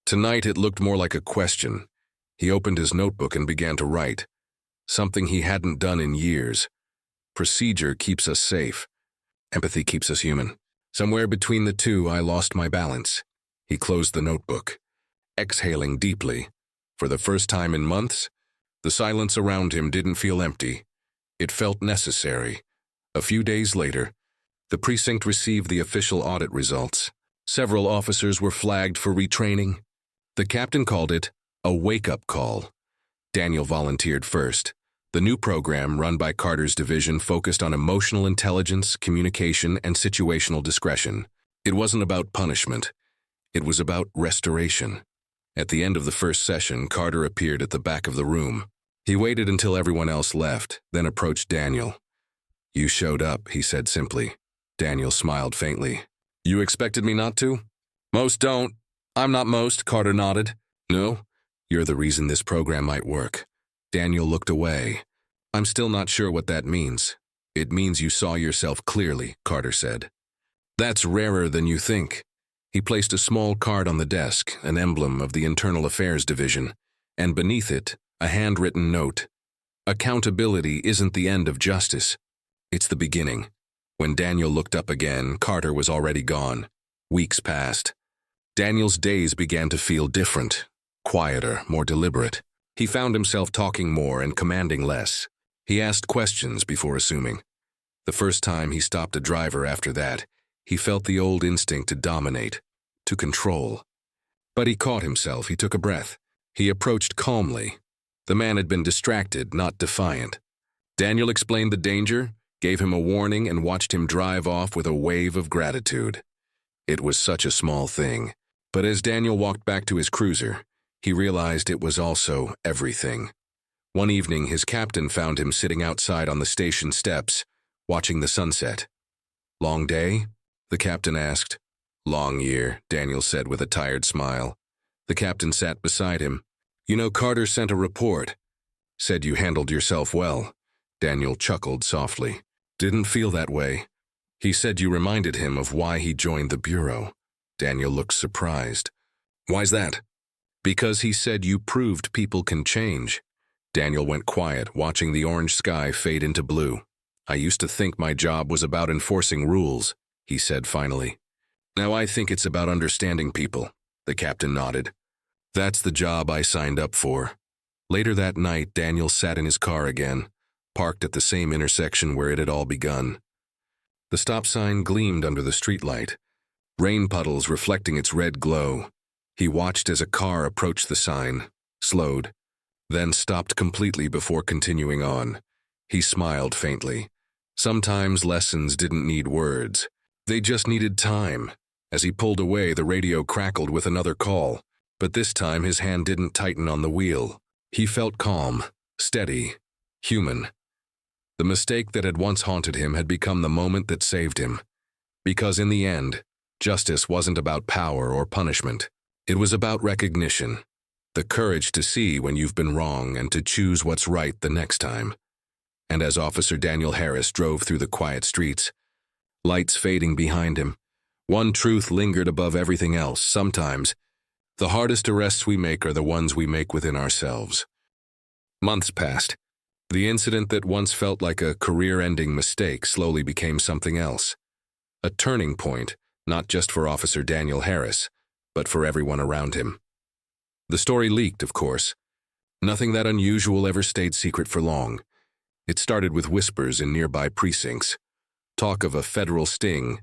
[SPEAKER 1] Tonight it looked more like a question. He opened his notebook and began to write, something he hadn't done in years. Procedure keeps us safe. Empathy keeps us human. Somewhere between the two, I lost my balance. He closed the notebook, exhaling deeply. For the first time in months, the silence around him didn't feel empty. It felt necessary. A few days later, the precinct received the official audit results. Several officers were flagged for retraining. The captain called it a wake-up call. Daniel volunteered first. The new program, run by Carter's division, focused on emotional intelligence, communication, and situational discretion. It wasn't about punishment. It was about restoration. At the end of the first session, Carter appeared at the back of the room. He waited until everyone else left, then approached Daniel. "You showed up," he said simply. Daniel smiled faintly. "You expected me not to?" "Most don't." "I'm not most," Carter nodded. "No? You're the reason this program might work." Daniel looked away. "I'm still not sure what that means." "It means you saw yourself clearly," Carter said. "That's rarer than you think." He placed a small card on the desk, an emblem of the Internal Affairs Division, and beneath it, a handwritten note. "Accountability isn't the end of justice. It's the beginning." When Daniel looked up again, Carter was already gone. Weeks passed. Daniel's days began to feel different, quieter, more deliberate. He found himself talking more and commanding less. He asked questions before assuming. The first time he stopped a driver after that, he felt the old instinct to dominate, to control. But he caught himself. He took a breath. He approached calmly. The man had been distracted, not defiant. Daniel explained the danger, gave him a warning, and watched him drive off with a wave of gratitude. It was such a small thing, but as Daniel walked back to his cruiser, he realized it was also everything. One evening, his captain found him sitting outside on the station steps, watching the sunset. "Long day?" the captain asked. "Long year," Daniel said with a tired smile. The captain sat beside him. "You know, Carter sent a report. Said you handled yourself well." Daniel chuckled softly. "Didn't feel that way. He said you reminded him of why he joined the Bureau." Daniel looked surprised. "Why's that?" "Because he said you proved people can change." Daniel went quiet, watching the orange sky fade into blue. "I used to think my job was about enforcing rules," he said finally. "Now I think it's about understanding people." The captain nodded. "That's the job I signed up for." Later that night, Daniel sat in his car again, parked at the same intersection where it had all begun. The stop sign gleamed under the streetlight, rain puddles reflecting its red glow. He watched as a car approached the sign, slowed, then stopped completely before continuing on. He smiled faintly. Sometimes lessons didn't need words. They just needed time. As he pulled away, the radio crackled with another call, but this time his hand didn't tighten on the wheel. He felt calm, steady, human. The mistake that had once haunted him had become the moment that saved him. Because in the end, justice wasn't about power or punishment. It was about recognition, the courage to see when you've been wrong and to choose what's right the next time. And as Officer Daniel Harris drove through the quiet streets, lights fading behind him, one truth lingered above everything else. Sometimes, the hardest arrests we make are the ones we make within ourselves. Months passed. The incident that once felt like a career-ending mistake slowly became something else. A turning point, not just for Officer Daniel Harris, but for everyone around him. The story leaked, of course. Nothing that unusual ever stayed secret for long. It started with whispers in nearby precincts, talk of a federal sting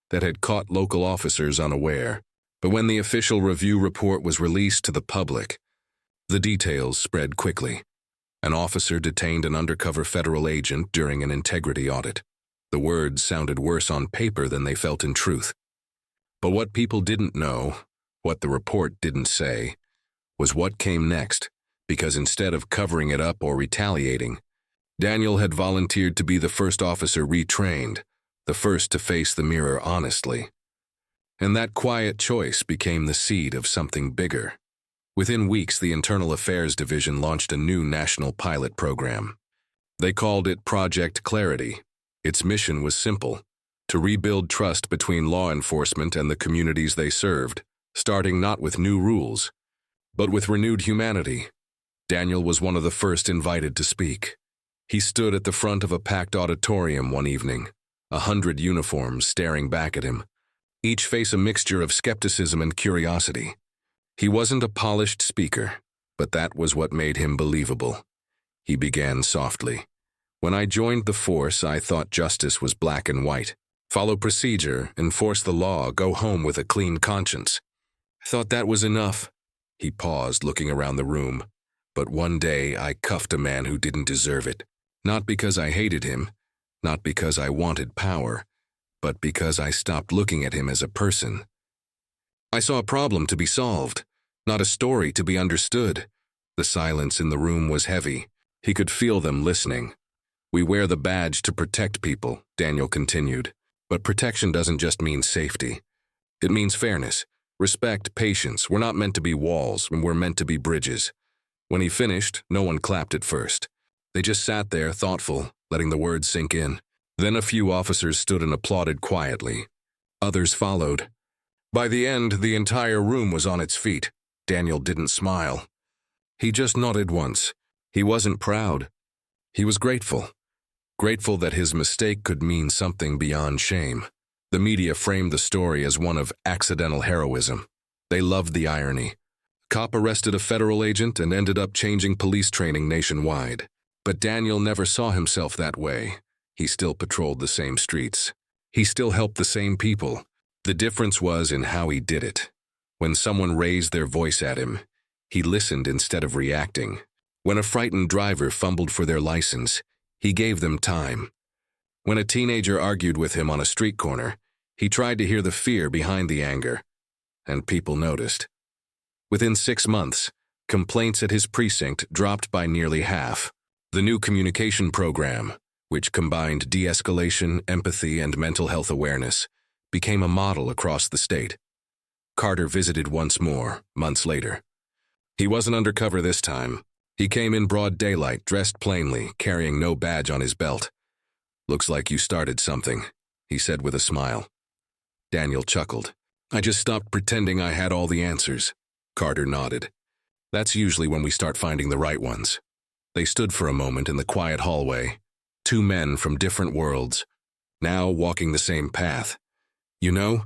[SPEAKER 1] that had caught local officers unaware. But when the official review report was released to the public, the details spread quickly. An officer detained an undercover federal agent during an integrity audit. The words sounded worse on paper than they felt in truth. But what people didn't know, what the report didn't say, was what came next, because instead of covering it up or retaliating, Daniel had volunteered to be the first officer retrained, the first to face the mirror honestly. And that quiet choice became the seed of something bigger. Within weeks, the Internal Affairs Division launched a new national pilot program. They called it Project Clarity. Its mission was simple: to rebuild trust between law enforcement and the communities they served, starting not with new rules, but with renewed humanity. Daniel was one of the first invited to speak. He stood at the front of a packed auditorium one evening, 100 uniforms staring back at him, each face a mixture of skepticism and curiosity. He wasn't a polished speaker, but that was what made him believable. He began softly. When I joined the force, I thought justice was black and white. Follow procedure, enforce the law, go home with a clean conscience. I thought that was enough. He paused, looking around the room. But one day I cuffed a man who didn't deserve it. Not because I hated him, not because I wanted power, but because I stopped looking at him as a person. I saw a problem to be solved, not a story to be understood. The silence in the room was heavy. He could feel them listening. We wear the badge to protect people, Daniel continued. But protection doesn't just mean safety. It means fairness, respect, patience. We're not meant to be walls, we're meant to be bridges. When he finished, no one clapped at first. They just sat there, thoughtful, letting the words sink in. Then a few officers stood and applauded quietly. Others followed. By the end, the entire room was on its feet. Daniel didn't smile. He just nodded once. He wasn't proud. He was grateful. Grateful that his mistake could mean something beyond shame. The media framed the story as one of accidental heroism. They loved the irony. A cop arrested a federal agent and ended up changing police training nationwide. But Daniel never saw himself that way. He still patrolled the same streets. He still helped the same people. The difference was in how he did it. When someone raised their voice at him, he listened instead of reacting. When a frightened driver fumbled for their license, he gave them time. When a teenager argued with him on a street corner, he tried to hear the fear behind the anger. And people noticed. Within 6 months, complaints at his precinct dropped by nearly half. The new communication program, which combined de-escalation, empathy, and mental health awareness, became a model across the state. Carter visited once more, months later. He wasn't undercover this time. He came in broad daylight, dressed plainly, carrying no badge on his belt. "Looks like you started something," he said with a smile. Daniel chuckled. "I just stopped pretending I had all the answers." Carter nodded. "That's usually when we start finding the right ones." They stood for a moment in the quiet hallway, 2 men from different worlds, now walking the same path. "You know,"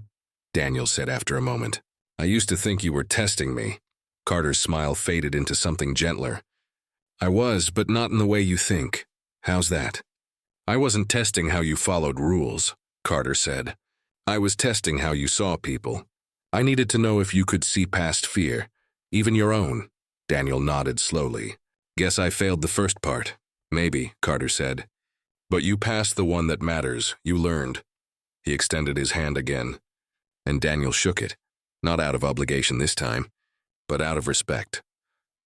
[SPEAKER 1] Daniel said after a moment, "I used to think you were testing me." Carter's smile faded into something gentler. "I was, but not in the way you think. How's that?" "I wasn't testing how you followed rules," Carter said. "I was testing how you saw people. I needed to know if you could see past fear, even your own." Daniel nodded slowly. "Guess I failed the first part." "Maybe," Carter said. "But you passed the one that matters. You learned." He extended his hand again, and Daniel shook it, not out of obligation this time, but out of respect.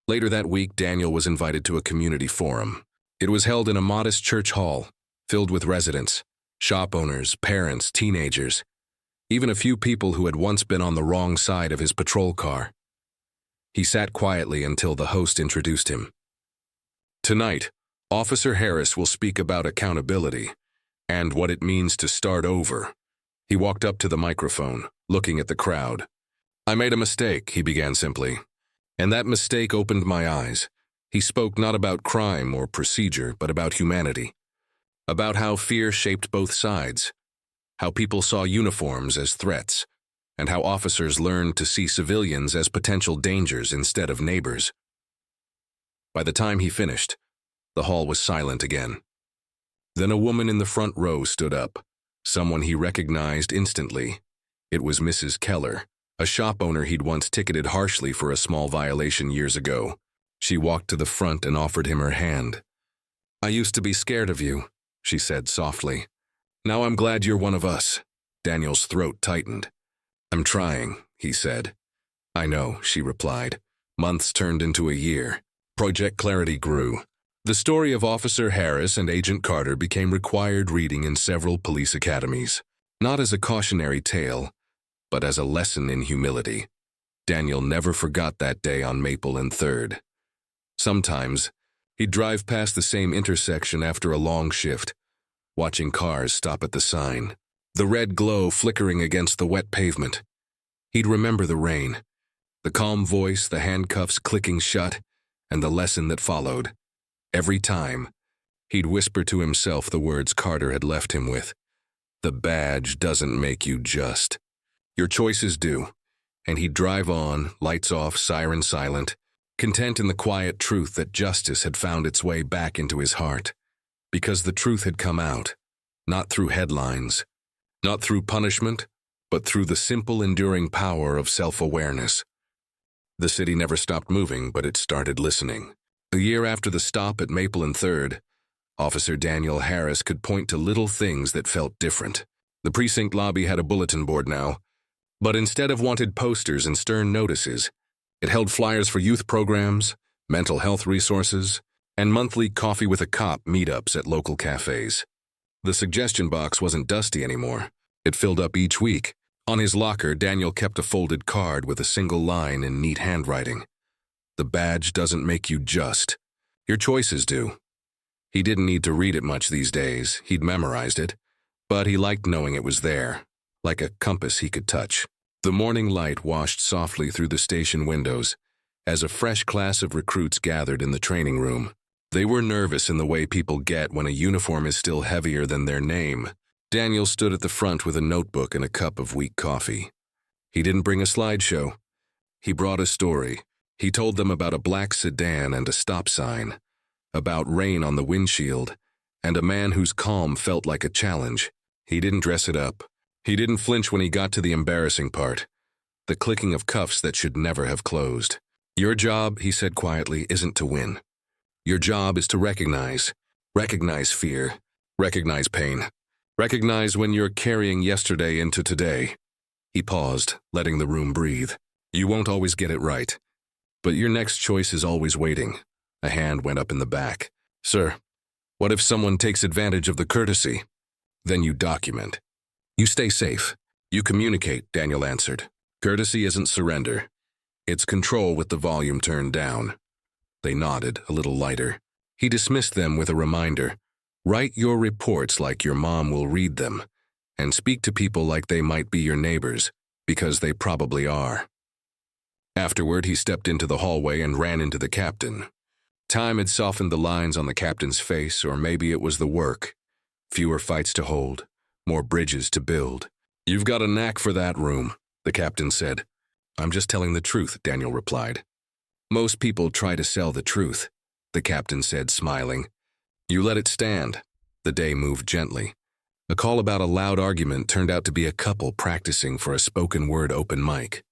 [SPEAKER 1] Later that week, Daniel was invited to a community forum. It was held in a modest church hall, filled with residents, shop owners, parents, teenagers, even a few people who had once been on the wrong side of his patrol car. He sat quietly until the host introduced him. "Tonight, Officer Harris will speak about accountability and what it means to start over." He walked up to the microphone, looking at the crowd. "I made a mistake," he began simply, "and that mistake opened my eyes." He spoke not about crime or procedure, but about humanity, about how fear shaped both sides, how people saw uniforms as threats, and how officers learned to see civilians as potential dangers instead of neighbors. By the time he finished, the hall was silent again. Then a woman in the front row stood up, someone he recognized instantly. It was Mrs. Keller, a shop owner he'd once ticketed harshly for a small violation years ago. She walked to the front and offered him her hand. "I used to be scared of you," she said softly. "Now I'm glad you're one of us." Daniel's throat tightened. "I'm trying," he said. "I know," she replied. Months turned into a year. Project Clarity grew. The story of Officer Harris and Agent Carter became required reading in several police academies, not as a cautionary tale, but as a lesson in humility. Daniel never forgot that day on Maple and 3rd. Sometimes, he'd drive past the same intersection after a long shift, watching cars stop at the sign, the red glow flickering against the wet pavement. He'd remember the rain, the calm voice, the handcuffs clicking shut, and the lesson that followed. Every time, he'd whisper to himself the words Carter had left him with. The badge doesn't make you just. Your choices do. And he'd drive on, lights off, siren silent, content in the quiet truth that justice had found its way back into his heart. Because the truth had come out, not through headlines, not through punishment, but through the simple, enduring power of self-awareness. The city never stopped moving, but it started listening. A year after the stop at Maple and 3rd, Officer Daniel Harris could point to little things that felt different. The precinct lobby had a bulletin board now, but instead of wanted posters and stern notices, it held flyers for youth programs, mental health resources, and monthly coffee with a cop meetups at local cafes. The suggestion box wasn't dusty anymore. It filled up each week. On his locker, Daniel kept a folded card with a single line in neat handwriting. The badge doesn't make you just. Your choices do. He didn't need to read it much these days. He'd memorized it. But he liked knowing it was there, like a compass he could touch. The morning light washed softly through the station windows as a fresh class of recruits gathered in the training room. They were nervous in the way people get when a uniform is still heavier than their name. Daniel stood at the front with a notebook and a cup of weak coffee. He didn't bring a slideshow. He brought a story. He told them about a black sedan and a stop sign, about rain on the windshield, and a man whose calm felt like a challenge. He didn't dress it up. He didn't flinch when he got to the embarrassing part, the clicking of cuffs that should never have closed. Your job, he said quietly, isn't to win. Your job is to recognize fear, recognize pain, recognize when you're carrying yesterday into today. He paused, letting the room breathe. You won't always get it right, but your next choice is always waiting. A hand went up in the back. Sir, what if someone takes advantage of the courtesy? Then you document. You stay safe. You communicate, Daniel answered. Courtesy isn't surrender. It's control with the volume turned down. They nodded, a little lighter. He dismissed them with a reminder. Write your reports like your mom will read them, and speak to people like they might be your neighbors, because they probably are. Afterward, he stepped into the hallway and ran into the captain. Time had softened the lines on the captain's face, or maybe it was the work. Fewer fights to hold, more bridges to build. You've got a knack for that, Room, the captain said. I'm just telling the truth, Daniel replied. Most people try to sell the truth, the captain said, smiling. You let it stand. The day moved gently. A call about a loud argument turned out to be a couple practicing for a spoken word open mic.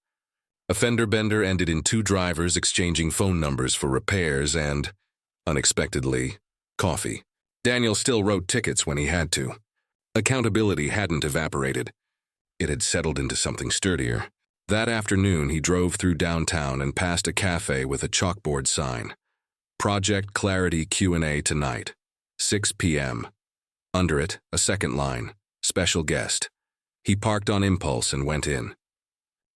[SPEAKER 1] A fender bender ended in 2 drivers exchanging phone numbers for repairs and, unexpectedly, coffee. Daniel still wrote tickets when he had to. Accountability hadn't evaporated. It had settled into something sturdier. That afternoon, he drove through downtown and passed a cafe with a chalkboard sign. Project Clarity Q&A tonight, 6 p.m. Under it, a second line, special guest. He parked on impulse and went in.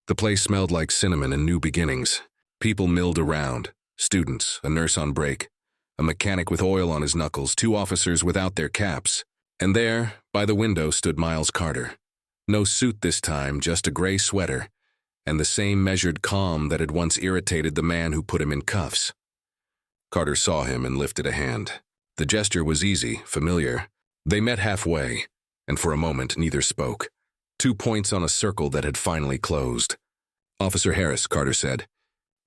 [SPEAKER 1] The place smelled like cinnamon and new beginnings. People milled around, students, a nurse on break, a mechanic with oil on his knuckles, 2 officers without their caps. And there, by the window, stood Miles Carter. No suit this time, just a gray sweater, and the same measured calm that had once irritated the man who put him in cuffs. Carter saw him and lifted a hand. The gesture was easy, familiar. They met halfway, and for a moment neither spoke. 2 points on a circle that had finally closed. Officer Harris, Carter said.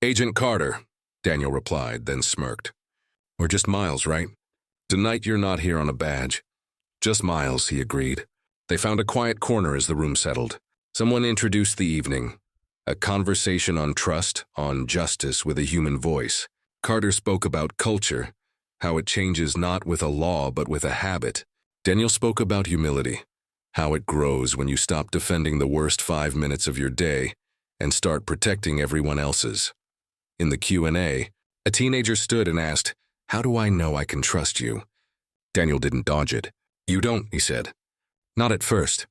[SPEAKER 1] Agent Carter, Daniel replied, then smirked. We're just Miles, right? Tonight you're not here on a badge. Just Miles, he agreed. They found a quiet corner as the room settled. Someone introduced the evening. A conversation on trust, on justice with a human voice. Carter spoke about culture, how it changes not with a law but with a habit. Daniel spoke about humility, how it grows when you stop defending the worst 5 minutes of your day and start protecting everyone else's. In the Q&A, a teenager stood and asked, How do I know I can trust you? Daniel didn't dodge it. You don't, he said. Not at first.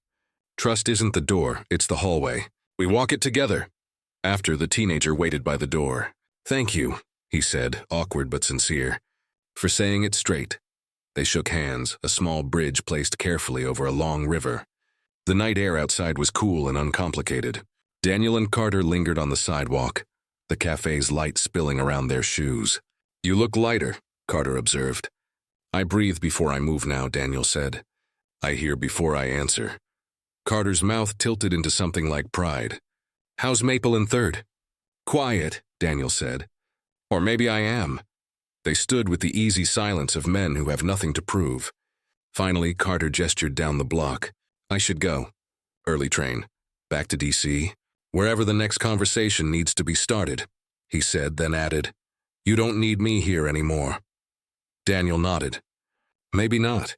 [SPEAKER 1] Trust isn't the door, it's the hallway. We walk it together. After, the teenager waited by the door. Thank you, he said, awkward but sincere, for saying it straight. They shook hands, a small bridge placed carefully over a long river. The night air outside was cool and uncomplicated. Daniel and Carter lingered on the sidewalk, the cafe's light spilling around their shoes. You look lighter, Carter observed. I breathe before I move now, Daniel said. I hear before I answer. Carter's mouth tilted into something like pride. How's Maple in third? Quiet, Daniel said. Or maybe I am. They stood with the easy silence of men who have nothing to prove. Finally, Carter gestured down the block. I should go. Early train. Back to D.C. Wherever the next conversation needs to be started, he said, then added, You don't need me here anymore. Daniel nodded. Maybe not.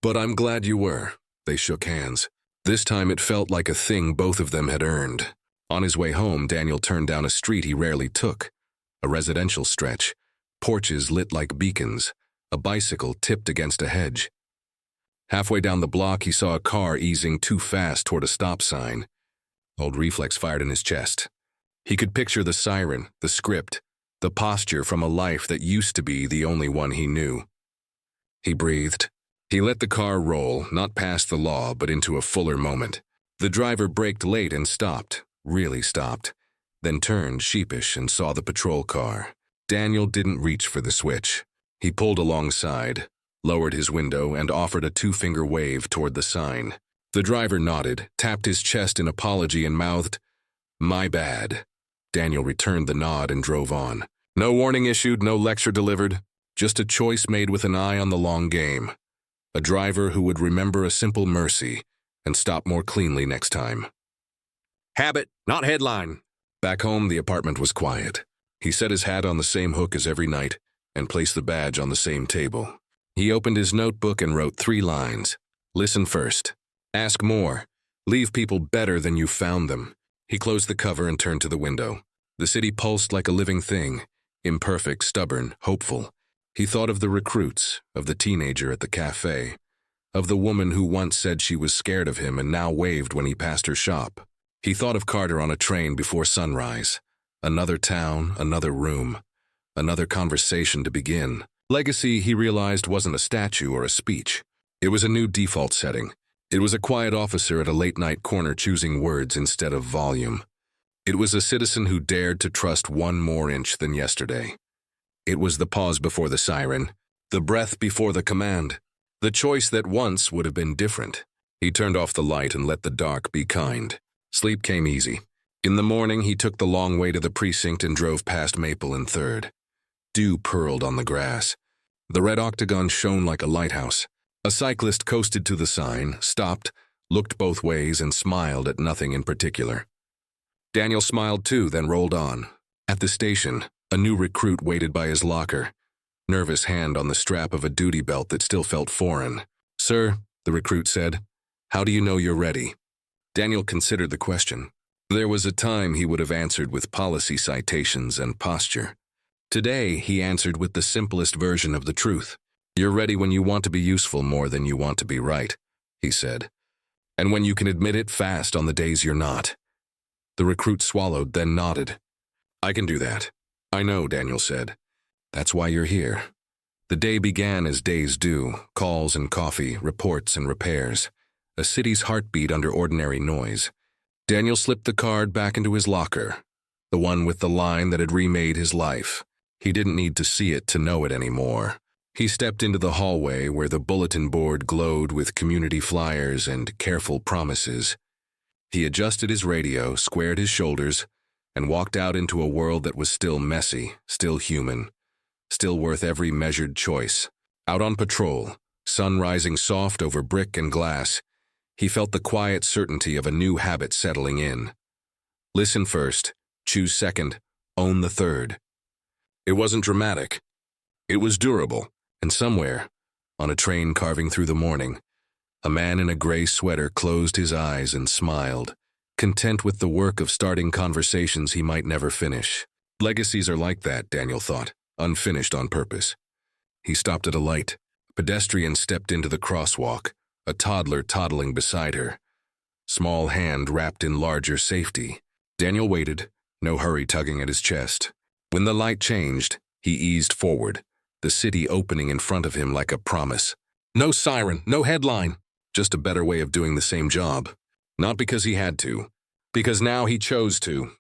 [SPEAKER 1] But I'm glad you were. They shook hands. This time it felt like a thing both of them had earned. On his way home, Daniel turned down a street he rarely took. A residential stretch. Porches lit like beacons. A bicycle tipped against a hedge. Halfway down the block, he saw a car easing too fast toward a stop sign. Old reflex fired in his chest. He could picture the siren, the script, the posture from a life that used to be the only one he knew. He breathed. He let the car roll, not past the law, but into a fuller moment. The driver braked late and stopped, really stopped, then turned sheepish and saw the patrol car. Daniel didn't reach for the switch. He pulled alongside, lowered his window, and offered a two-finger wave toward the sign. The driver nodded, tapped his chest in apology, and mouthed, My bad. Daniel returned the nod and drove on. No warning issued, no lecture delivered, just a choice made with an eye on the long game. A driver who would remember a simple mercy and stop more cleanly next time. Habit, not headline. Back home, the apartment was quiet. He set his hat on the same hook as every night and placed the badge on the same table. He opened his notebook and wrote 3 lines. Listen first. Ask more. Leave people better than you found them. He closed the cover and turned to the window. The city pulsed like a living thing, imperfect, stubborn, hopeful. He thought of the recruits, of the teenager at the cafe, of the woman who once said she was scared of him and now waved when he passed her shop. He thought of Carter on a train before sunrise. Another town, another room, another conversation to begin. Legacy, he realized, wasn't a statue or a speech. It was a new default setting. It was a quiet officer at a late-night corner choosing words instead of volume. It was a citizen who dared to trust 1 more inch than yesterday. It was the pause before the siren, the breath before the command, the choice that once would have been different. He turned off the light and let the dark be kind. Sleep came easy. In the morning, he took the long way to the precinct and drove past Maple in 3rd. Dew purled on the grass. The red octagon shone like a lighthouse. A cyclist coasted to the sign, stopped, looked both ways, and smiled at nothing in particular. Daniel smiled too, then rolled on. At the station, a new recruit waited by his locker, nervous hand on the strap of a duty belt that still felt foreign. Sir, the recruit said, how do you know you're ready? Daniel considered the question. There was a time he would have answered with policy citations and posture. Today, he answered with the simplest version of the truth. You're ready when you want to be useful more than you want to be right, he said. And when you can admit it fast on the days you're not. The recruit swallowed, then nodded. I can do that. I know, Daniel said. That's why you're here. The day began as days do, calls and coffee, reports and repairs. A city's heartbeat under ordinary noise. Daniel slipped the card back into his locker, the one with the line that had remade his life. He didn't need to see it to know it anymore. He stepped into the hallway where the bulletin board glowed with community flyers and careful promises. He adjusted his radio, squared his shoulders, and walked out into a world that was still messy, still human, still worth every measured choice. Out on patrol, sun rising soft over brick and glass, he felt the quiet certainty of a new habit settling in. Listen first, choose second, own the third. It wasn't dramatic. It was durable. And somewhere, on a train carving through the morning, a man in a gray sweater closed his eyes and smiled, content with the work of starting conversations he might never finish. Legacies are like that, Daniel thought, unfinished on purpose. He stopped at a light. A pedestrian stepped into the crosswalk, a toddler toddling beside her, small hand wrapped in larger safety. Daniel waited, no hurry tugging at his chest. When the light changed, he eased forward, the city opening in front of him like a promise. No siren, no headline, just a better way of doing the same job. Not because he had to, because now he chose to.